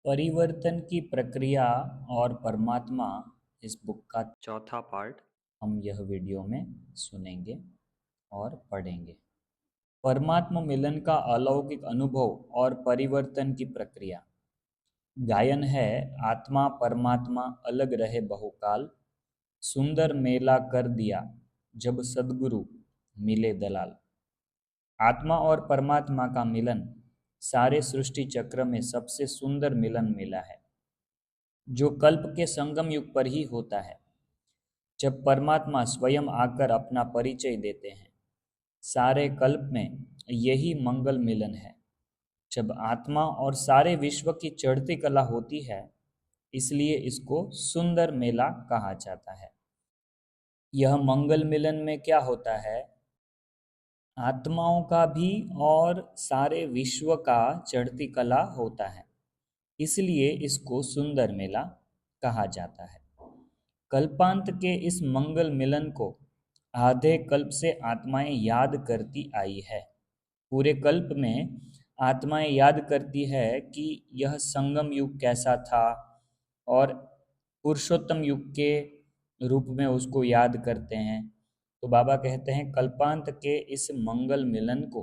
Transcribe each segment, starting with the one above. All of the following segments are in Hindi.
परिवर्तन की प्रक्रिया और परमात्मा इस बुक का चौथा पार्ट हम यह वीडियो में सुनेंगे और पढ़ेंगे। परमात्मा मिलन का अलौकिक अनुभव और परिवर्तन की प्रक्रिया। गायन है आत्मा परमात्मा अलग रहे बहुकाल, सुंदर मेला कर दिया जब सद्गुरु मिले दलाल। आत्मा और परमात्मा का मिलन सारे सृष्टि चक्र में सबसे सुंदर मिलन मिला है, जो कल्प के संगम युग पर ही होता है, जब परमात्मा स्वयं आकर अपना परिचय देते हैं। सारे कल्प में यही मंगल मिलन है, जब आत्मा और सारे विश्व की चढ़ती कला होती है, इसलिए इसको सुंदर मेला कहा जाता है। यह मंगल मिलन में क्या होता है? आत्माओं का भी और सारे विश्व का चढ़ती कला होता है, इसलिए इसको सुंदर मेला कहा जाता है। कल्पांत के इस मंगल मिलन को आधे कल्प से आत्माएं याद करती आई है। पूरे कल्प में आत्माएं याद करती है कि यह संगम युग कैसा था, और पुरुषोत्तम युग के रूप में उसको याद करते हैं। तो बाबा कहते हैं कल्पांत के इस मंगल मिलन को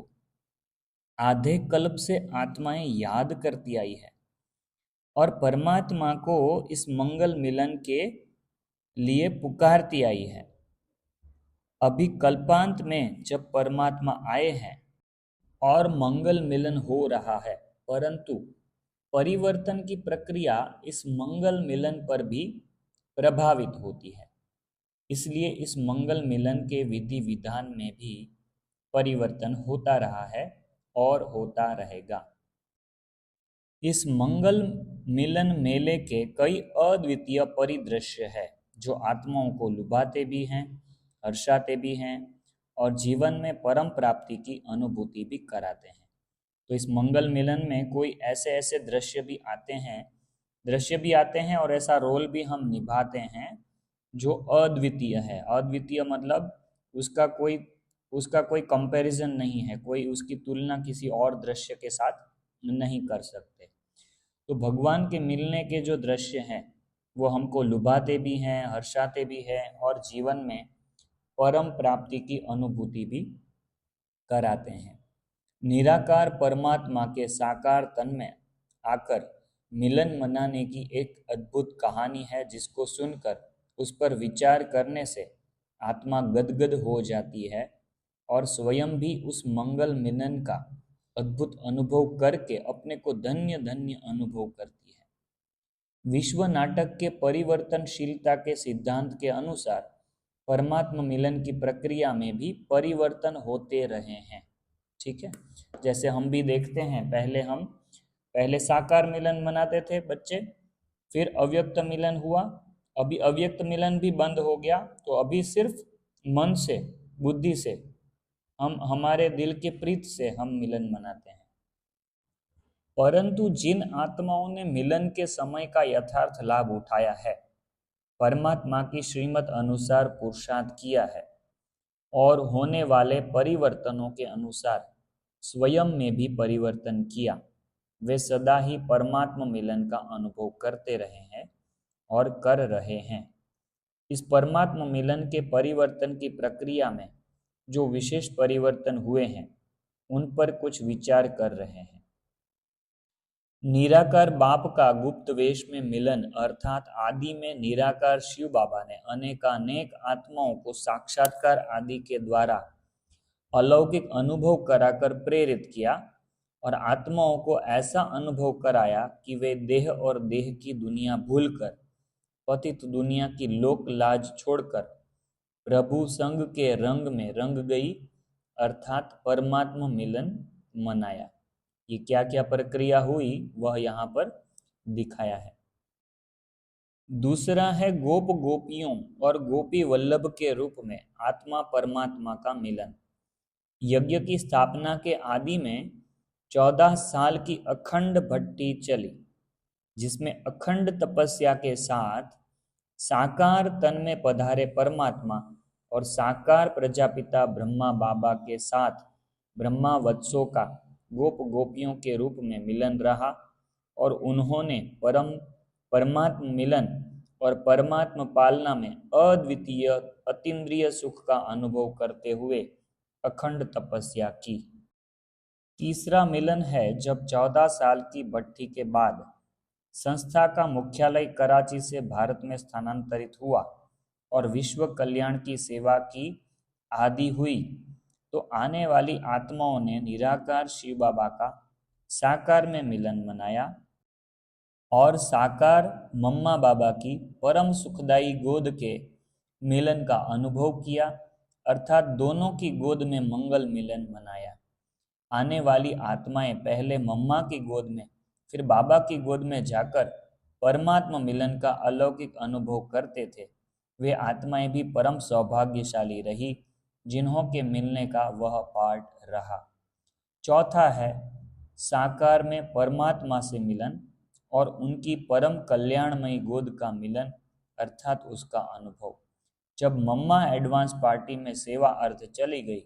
आधे कल्प से आत्माएं याद करती आई है, और परमात्मा को इस मंगल मिलन के लिए पुकारती आई है। अभी कल्पांत में जब परमात्मा आए हैं और मंगल मिलन हो रहा है, परंतु परिवर्तन की प्रक्रिया इस मंगल मिलन पर भी प्रभावित होती है। इसलिए इस मंगल मिलन के विधि विधान में भी परिवर्तन होता रहा है और होता रहेगा। इस मंगल मिलन मेले के कई अद्वितीय परिदृश्य है, जो आत्माओं को लुभाते भी हैं, हर्षाते भी हैं और जीवन में परम प्राप्ति की अनुभूति भी कराते हैं। तो इस मंगल मिलन में कोई ऐसे ऐसे दृश्य भी आते हैं और ऐसा रोल भी हम निभाते हैं जो अद्वितीय है। अद्वितीय मतलब उसका कोई कंपैरिजन नहीं है, कोई उसकी तुलना किसी और दृश्य के साथ नहीं कर सकते। तो भगवान के मिलने के जो दृश्य हैं वो हमको लुभाते भी हैं, हर्षाते भी हैं और जीवन में परम प्राप्ति की अनुभूति भी कराते हैं। निराकार परमात्मा के साकार तन में आकर मिलन मनाने की एक अद्भुत कहानी है, जिसको सुनकर उस पर विचार करने से आत्मा गदगद हो जाती है और स्वयं भी उस मंगल मिलन का अद्भुत अनुभव करके अपने को धन्य धन्य अनुभव करती है। विश्व नाटक के परिवर्तनशीलता के सिद्धांत के अनुसार परमात्मा मिलन की प्रक्रिया में भी परिवर्तन होते रहे हैं। ठीक है, जैसे हम भी देखते हैं, पहले साकार मिलन मनाते थे बच्चे, फिर अव्यक्त मिलन हुआ, अभी अव्यक्त मिलन भी बंद हो गया, तो अभी सिर्फ मन से, बुद्धि से, हम हमारे दिल के प्रीत से हम मिलन मनाते हैं। परंतु जिन आत्माओं ने मिलन के समय का यथार्थ लाभ उठाया है, परमात्मा की श्रीमत अनुसार पुरुषार्थ किया है और होने वाले परिवर्तनों के अनुसार स्वयं में भी परिवर्तन किया, वे सदा ही परमात्मा मिलन का अनुभव करते रहे हैं और कर रहे हैं। इस परमात्मा मिलन के परिवर्तन की प्रक्रिया में जो विशेष परिवर्तन हुए हैं, उन पर कुछ विचार कर रहे हैं। निराकार बाप का गुप्त वेश में मिलन, अर्थात आदि में निराकार शिव बाबा ने अनेकानेक आत्माओं को साक्षात्कार आदि के द्वारा अलौकिक अनुभव कराकर प्रेरित किया और आत्माओं को ऐसा अनुभव कराया कि वे देह और देह की दुनिया भूलकर पतित दुनिया की लोक लाज छोड़कर प्रभु संग के रंग में रंग गई, अर्थात परमात्मा मिलन मनाया। ये क्या क्या प्रक्रिया हुई वह यहाँ पर दिखाया है। दूसरा है गोप गोपियों और गोपी वल्लभ के रूप में आत्मा परमात्मा का मिलन। यज्ञ की स्थापना के आदि में 14 साल की अखंड भट्टी चली, जिसमें अखंड तपस्या के साथ साकार तन में पधारे परमात्मा और साकार प्रजापिता ब्रह्मा बाबा के साथ ब्रह्मा वत्सों का गोप गोपियों के रूप में मिलन रहा। और उन्होंने परमात्म मिलन और परमात्म पालना में अद्वितीय अतीन्द्रिय सुख का अनुभव करते हुए अखंड तपस्या की। तीसरा मिलन है जब 14 साल की भट्टी के बाद संस्था का मुख्यालय कराची से भारत में स्थानांतरित हुआ और विश्व कल्याण की सेवा की आदि हुई, तो आने वाली आत्माओं ने निराकार शिव बाबा का साकार में मिलन मनाया और साकार मम्मा बाबा की परम सुखदायी गोद के मिलन का अनुभव किया, अर्थात दोनों की गोद में मंगल मिलन मनाया। आने वाली आत्माएं पहले मम्मा की गोद में फिर बाबा की गोद में जाकर परमात्मा मिलन का अलौकिक अनुभव करते थे। वे आत्माएं भी परम सौभाग्यशाली रही जिन्हों के मिलने का वह पाठ रहा। चौथा है साकार में परमात्मा से मिलन और उनकी परम कल्याणमयी गोद का मिलन, अर्थात उसका अनुभव। जब मम्मा एडवांस पार्टी में सेवा अर्थ चली गई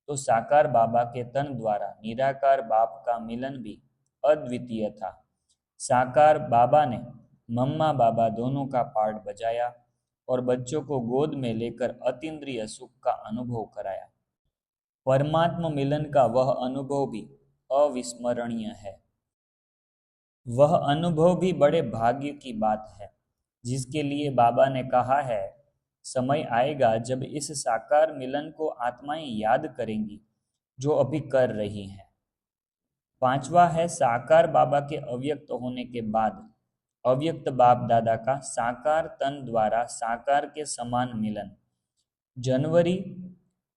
तो साकार बाबा के तन द्वारा निराकार बाप का मिलन भी अद्वितीय था। साकार बाबा ने मम्मा बाबा दोनों का पाठ बजाया और बच्चों को गोद में लेकर अतीन्द्रिय सुख का अनुभव कराया। परमात्मा मिलन का वह अनुभव भी अविस्मरणीय है। वह अनुभव भी बड़े भाग्य की बात है, जिसके लिए बाबा ने कहा है, समय आएगा जब इस साकार मिलन को आत्माएं याद करेंगी जो अभी कर रही हैं। पांचवा है साकार बाबा के अव्यक्त होने के बाद अव्यक्त बाप दादा का साकार तन द्वारा साकार के समान मिलन। जनवरी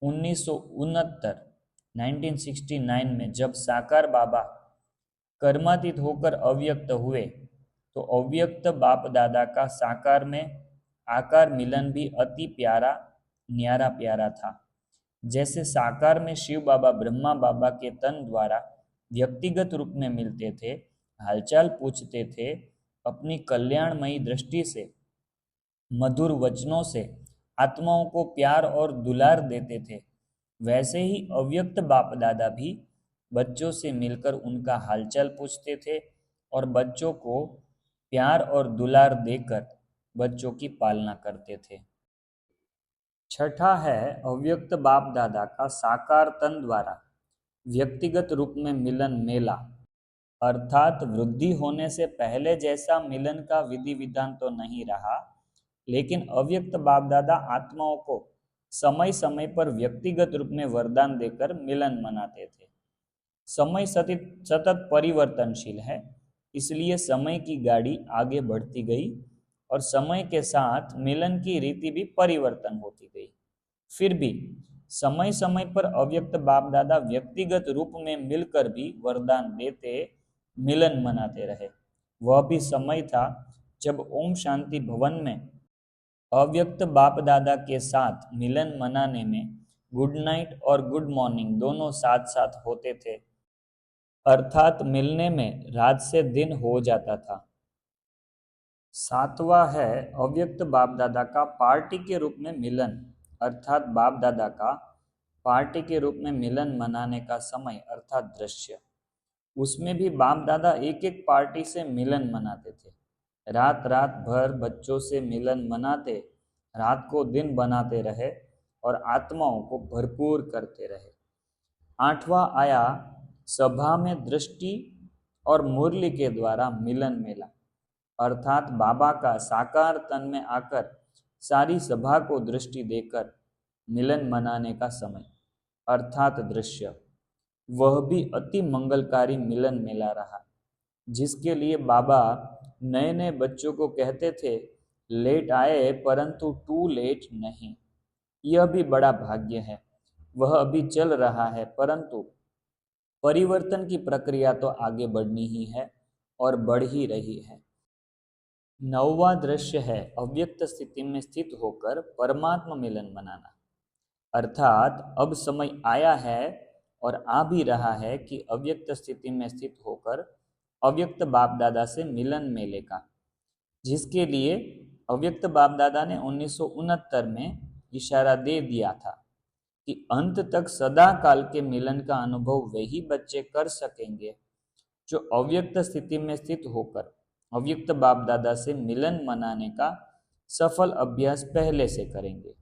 1969 में जब साकार बाबा कर्मातीत होकर अव्यक्त हुए तो अव्यक्त बाप दादा का साकार में आकार मिलन भी अति प्यारा न्यारा प्यारा था। जैसे साकार में शिव बाबा ब्रह्मा बाबा के तन द्वारा व्यक्तिगत रूप में मिलते थे, हालचाल पूछते थे, अपनी कल्याणमयी दृष्टि से मधुर वचनों से आत्माओं को प्यार और दुलार देते थे, वैसे ही अव्यक्त बाप दादा भी बच्चों से मिलकर उनका हालचाल पूछते थे और बच्चों को प्यार और दुलार देकर बच्चों की पालना करते थे। छठा है अव्यक्त बाप दादा का साकार तन द्वारा व्यक्तिगत रूप में मिलन मेला, अर्थात वृद्धि होने से पहले जैसा मिलन का विधि विधान तो नहीं रहा, लेकिन अव्यक्त बाप दादा आत्माओं को समय समय पर व्यक्तिगत रूप में वरदान देकर मिलन मनाते थे। समय सतत परिवर्तनशील है, इसलिए समय की गाड़ी आगे बढ़ती गई और समय के साथ मिलन की रीति भी परिवर्तन होती गई। फिर भी समय समय पर अव्यक्त बाप दादा व्यक्तिगत रूप में मिलकर भी वरदान देते मिलन मनाते रहे। वह भी समय था जब ओम शांति भवन में अव्यक्त बाप दादा के साथ मिलन मनाने में गुड नाइट और गुड मॉर्निंग दोनों साथ साथ होते थे, अर्थात मिलने में रात से दिन हो जाता था। सातवां है अव्यक्त बाप दादा का पार्टी के रूप में मिलन, अर्थात बाप दादा का पार्टी के रूप में मिलन मनाने का समय अर्थात दृश्य। उसमें भी बाप दादा एक एक पार्टी से मिलन मनाते थे। रात रात भर बच्चों से मिलन मनाते, रात को दिन बनाते रहे और आत्माओं को भरपूर करते रहे। आठवां आया सभा में दृष्टि और मुरली के द्वारा मिलन मेला, अर्थात बाबा का साकार तन में आकर सारी सभा को दृष्टि देकर मिलन मनाने का समय अर्थात दृश्य। वह भी अति मंगलकारी मिलन मेला रहा, जिसके लिए बाबा नए नए बच्चों को कहते थे, लेट आए परंतु टू लेट नहीं। यह भी बड़ा भाग्य है। वह अभी चल रहा है, परंतु परिवर्तन की प्रक्रिया तो आगे बढ़नी ही है और बढ़ ही रही है। नौवां दृश्य है अव्यक्त स्थिति में स्थित होकर परमात्मा मिलन मनाना, अर्थात अब समय आया है और आ भी रहा है कि अव्यक्त स्थिति में स्थित होकर अव्यक्त बाप दादा से मिलन मेले का, जिसके लिए अव्यक्त बाप दादा ने 1969 में इशारा दे दिया था कि अंत तक सदा काल के मिलन का अनुभव वही बच्चे कर सकेंगे जो अव्यक्त स्थिति में स्थित होकर अव्यक्त बाप दादा से मिलन मनाने का सफल अभ्यास पहले से करेंगे।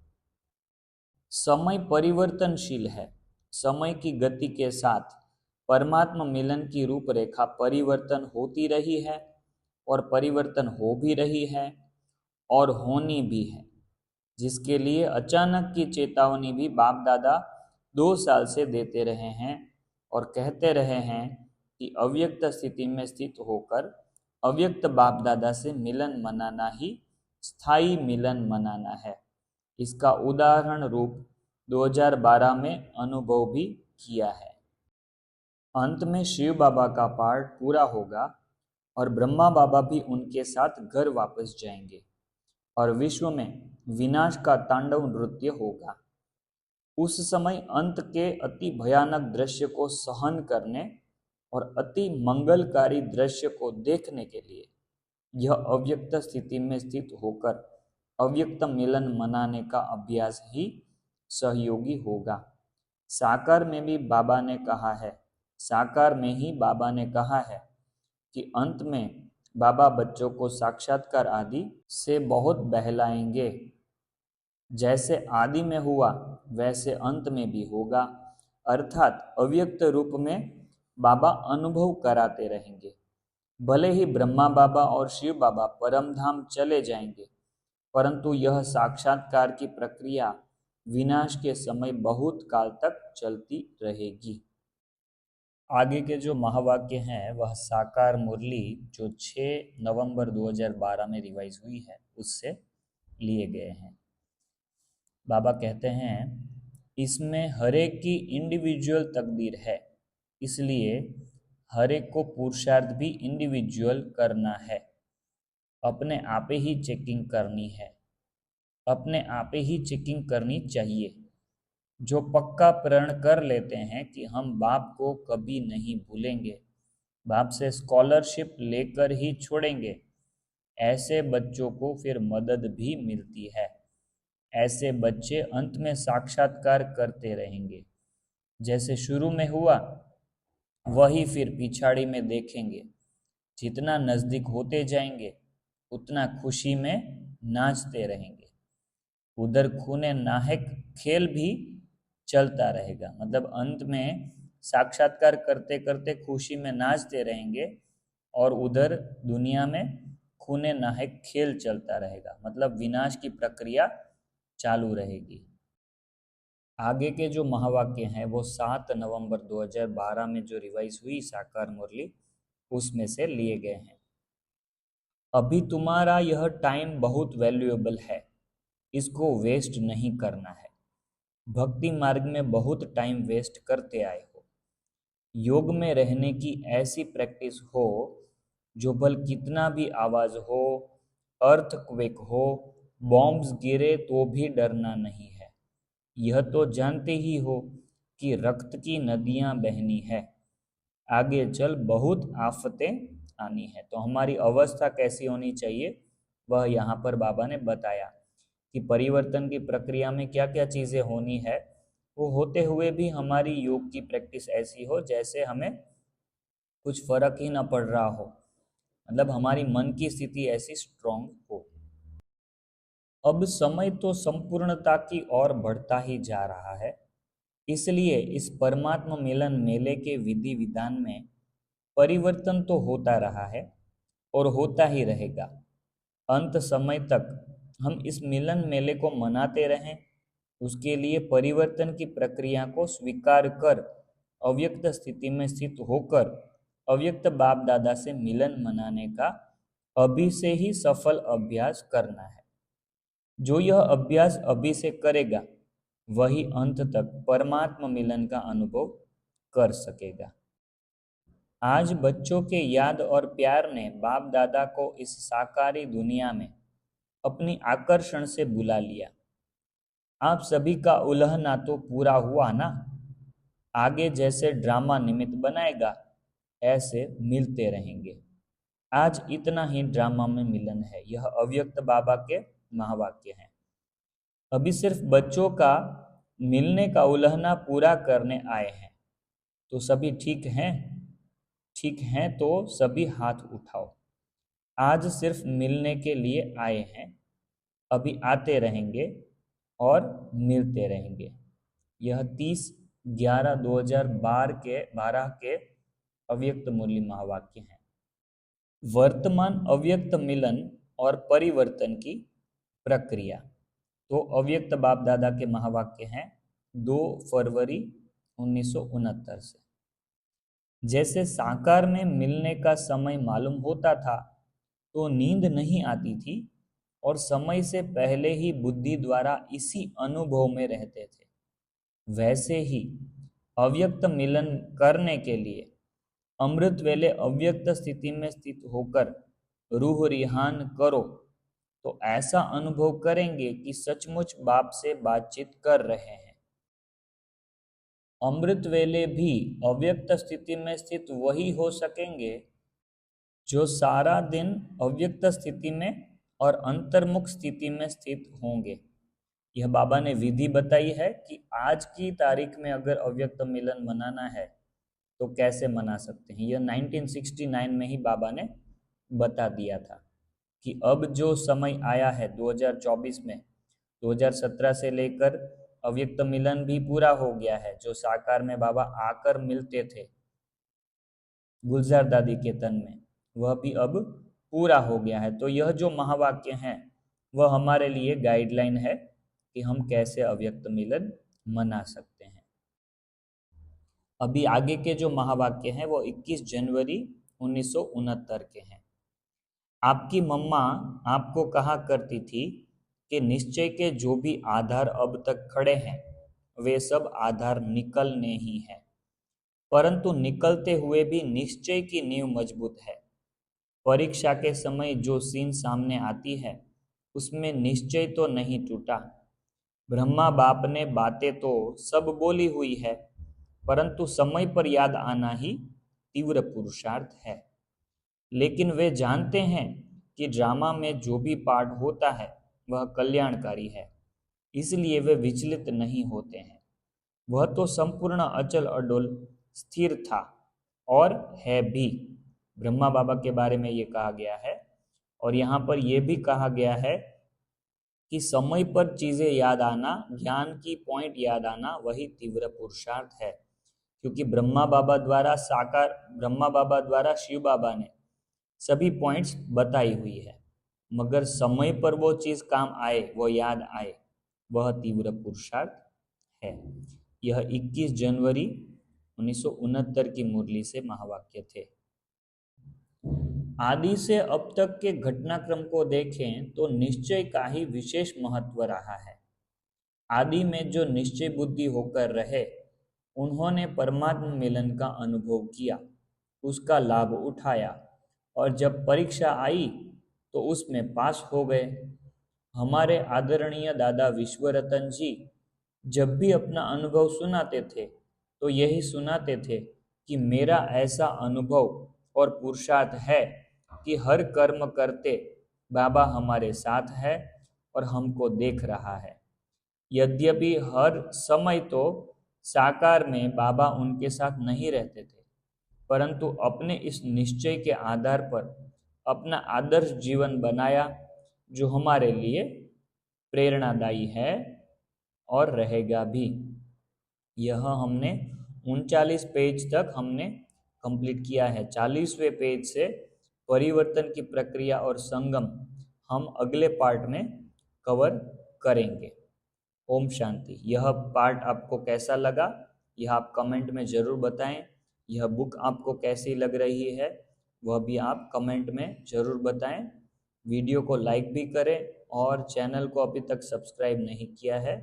समय परिवर्तनशील है। समय की गति के साथ परमात्मा मिलन की रूपरेखा परिवर्तन होती रही है और परिवर्तन हो भी रही है और होनी भी है, जिसके लिए अचानक की चेतावनी भी बाप दादा 2 साल से देते रहे हैं और कहते रहे हैं कि अव्यक्त स्थिति में स्थित होकर अव्यक्त बाप दादा से मिलन मनाना ही स्थायी मिलन मनाना है। इसका उदाहरण रूप 2012 में अनुभव भी किया है। अंत में शिव बाबा का पार्ट पूरा होगा और ब्रह्मा बाबा भी उनके साथ घर वापस जाएंगे और विश्व में विनाश का तांडव नृत्य होगा। उस समय अंत के अति भयानक दृश्य को सहन करने और अति मंगलकारी दृश्य को देखने के लिए यह अव्यक्त स्थिति में स्थित होकर अव्यक्त मिलन मनाने का अभ्यास ही सहयोगी होगा। साकार में भी बाबा ने कहा है, साकार में ही बाबा ने कहा है कि अंत में बाबा बच्चों को साक्षात्कार आदि से बहुत बहलाएंगे। जैसे आदि में हुआ वैसे अंत में भी होगा, अर्थात अव्यक्त रूप में बाबा अनुभव कराते रहेंगे। भले ही ब्रह्मा बाबा और शिव बाबा परम धाम चले जाएंगे, परंतु यह साक्षात्कार की प्रक्रिया विनाश के समय बहुत काल तक चलती रहेगी। आगे के जो महावाक्य हैं वह साकार मुरली जो 6 नवंबर 2012 में रिवाइज हुई है उससे लिए गए हैं। बाबा कहते हैं, इसमें हर एक की इंडिविजुअल तकदीर है, इसलिए हर एक को पुरुषार्थ भी इंडिविजुअल करना है। अपने आप ही चेकिंग करनी है, अपने आप ही चेकिंग करनी चाहिए। जो पक्का प्रण कर लेते हैं कि हम बाप को कभी नहीं भूलेंगे, बाप से स्कॉलरशिप लेकर ही छोड़ेंगे, ऐसे बच्चों को फिर मदद भी मिलती है। ऐसे बच्चे अंत में साक्षात्कार करते रहेंगे। जैसे शुरू में हुआ वही फिर पिछाड़ी में देखेंगे। जितना नज़दीक होते जाएंगे उतना खुशी में नाचते रहेंगे। उधर खूने नाहक खेल भी चलता रहेगा, मतलब अंत में साक्षात्कार करते करते खुशी में नाचते रहेंगे और उधर दुनिया में खूने नाहक खेल चलता रहेगा, मतलब विनाश की प्रक्रिया चालू रहेगी। आगे के जो महावाक्य हैं वो 7 नवंबर 2012 में जो रिवाइज हुई साकार मुरली उसमें से लिए गए हैं। अभी तुम्हारा यह टाइम बहुत वैल्यूएबल है, इसको वेस्ट नहीं करना है। भक्ति मार्ग में बहुत टाइम वेस्ट करते आए हो। योग में रहने की ऐसी प्रैक्टिस हो जो भल कितना भी आवाज हो, अर्थक्वेक हो, बॉम्ब्स गिरे तो भी डरना नहीं है। यह तो जानते ही हो कि रक्त की नदियां बहनी है, आगे चल बहुत आफतें आनी है। तो हमारी अवस्था कैसी होनी चाहिए वह यहाँ पर बाबा ने बताया कि परिवर्तन की प्रक्रिया में क्या क्या चीज़ें होनी है, वो होते हुए भी हमारी योग की प्रैक्टिस ऐसी हो जैसे हमें कुछ फर्क ही ना पड़ रहा हो, मतलब हमारी मन की स्थिति ऐसी स्ट्रांग हो। अब समय तो संपूर्णता की ओर बढ़ता ही जा रहा है, इसलिए इस परमात्मा मिलन मेले के विधि विधान में परिवर्तन तो होता रहा है और होता ही रहेगा। अंत समय तक हम इस मिलन मेले को मनाते रहें, उसके लिए परिवर्तन की प्रक्रिया को स्वीकार कर अव्यक्त स्थिति में स्थित होकर अव्यक्त बाप दादा से मिलन मनाने का अभी से ही सफल अभ्यास करना है। जो यह अभ्यास अभी से करेगा वही अंत तक परमात्मा मिलन का अनुभव कर सकेगा। आज बच्चों के याद और प्यार ने बाप दादा को इस साकारी दुनिया में अपनी आकर्षण से बुला लिया। आप सभी का उलहना तो पूरा हुआ ना। आगे जैसे ड्रामा निमित्त बनाएगा ऐसे मिलते रहेंगे। आज इतना ही ड्रामा में मिलन है। यह अव्यक्त बाबा के महावाक्य हैं। अभी सिर्फ बच्चों का मिलने का उलहना पूरा करने आए हैं। तो सभी ठीक हैं? ठीक हैं तो सभी हाथ उठाओ। आज सिर्फ मिलने के लिए आए हैं, अभी आते रहेंगे और मिलते रहेंगे। यह 30/11/2012 के अव्यक्त मूल्य महावाक्य हैं। वर्तमान अव्यक्त मिलन और परिवर्तन की प्रक्रिया। तो अव्यक्त बाप दादा के महावाक्य हैं 2 फरवरी 1969 से। जैसे साकार में मिलने का समय मालूम होता था तो नींद नहीं आती थी और समय से पहले ही बुद्धि द्वारा इसी अनुभव में रहते थे, वैसे ही अव्यक्त मिलन करने के लिए अमृत वेले अव्यक्त स्थिति में स्थित होकर रूह रिहान करो तो ऐसा अनुभव करेंगे कि सचमुच बाप से बातचीत कर रहे हैं। अमृत वेले भी अव्यक्त स्थिति में स्थित वही हो सकेंगे जो सारा दिन अव्यक्त स्थिति में और अंतर्मुख स्थिति में स्थित होंगे। यह बाबा ने विधि बताई है कि आज की तारीख में अगर अव्यक्त मिलन मनाना है तो कैसे मना सकते हैं। यह 1969 में ही बाबा ने बता दिया था कि अब जो समय आया है 2024 में, 2017 से लेकर अव्यक्त मिलन भी पूरा हो गया है। जो साकार में बाबा आकर मिलते थे गुलजार दादी के तन में, वह भी अब पूरा हो गया है। तो यह जो महावाक्य हैं वह हमारे लिए गाइडलाइन है कि हम कैसे अव्यक्त मिलन मना सकते हैं। अभी आगे के जो महावाक्य हैं वो 21 जनवरी 1969 के हैं। आपकी मम्मा आपको कहा करती थी कि निश्चय के जो भी आधार अब तक खड़े हैं वे सब आधार निकलने ही हैं, परंतु निकलते हुए भी निश्चय की नींव मजबूत है। परीक्षा के समय जो सीन सामने आती है उसमें निश्चय तो नहीं टूटा। ब्रह्मा बाप ने बातें तो सब बोली हुई है, परंतु समय पर याद आना ही तीव्र पुरुषार्थ है। लेकिन वे जानते हैं कि ड्रामा में जो भी पार्ट होता है वह कल्याणकारी है, इसलिए वे विचलित नहीं होते हैं। वह तो संपूर्ण अचल अडोल स्थिर था और है भी। ब्रह्मा बाबा के बारे में ये कहा गया है और यहाँ पर यह भी कहा गया है कि समय पर चीजें याद आना, ज्ञान की पॉइंट याद आना वही तीव्र पुरुषार्थ है। क्योंकि ब्रह्मा बाबा द्वारा शिव बाबा ने सभी पॉइंट्स बताई हुई है, मगर समय पर वो चीज काम आए, वो याद आए, वह तीव्र पुरुषार्थ है। यह 21 जनवरी 1969 की मुरली से महावाक्य थे। आदि से अब तक के घटनाक्रम को देखें तो निश्चय का ही विशेष महत्व रहा है। आदि में जो निश्चय बुद्धि होकर रहे उन्होंने परमात्मा मिलन का अनुभव किया, उसका लाभ उठाया और जब परीक्षा आई तो उसमें पास हो गए। हमारे आदरणीय दादा विश्वरतन जी जब भी अपना अनुभव सुनाते थे तो यही सुनाते थे कि मेरा ऐसा अनुभव और पुरुषार्थ है कि हर कर्म करते बाबा हमारे साथ है और हमको देख रहा है। यद्यपि हर समय तो साकार में बाबा उनके साथ नहीं रहते थे, परंतु अपने इस निश्चय के आधार पर अपना आदर्श जीवन बनाया जो हमारे लिए प्रेरणादायी है और रहेगा भी। यह हमने 39 पेज तक हमने कंप्लीट किया है। 40वें पेज से परिवर्तन की प्रक्रिया और संगम हम अगले पार्ट में कवर करेंगे। ओम शांति। यह पार्ट आपको कैसा लगा यह आप कमेंट में ज़रूर बताएं। यह बुक आपको कैसी लग रही है वह भी आप कमेंट में ज़रूर बताएं। वीडियो को लाइक भी करें और चैनल को अभी तक सब्सक्राइब नहीं किया है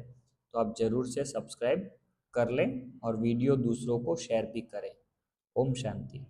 तो आप ज़रूर से सब्सक्राइब कर लें और वीडियो दूसरों को शेयर भी करें। ओम शांति।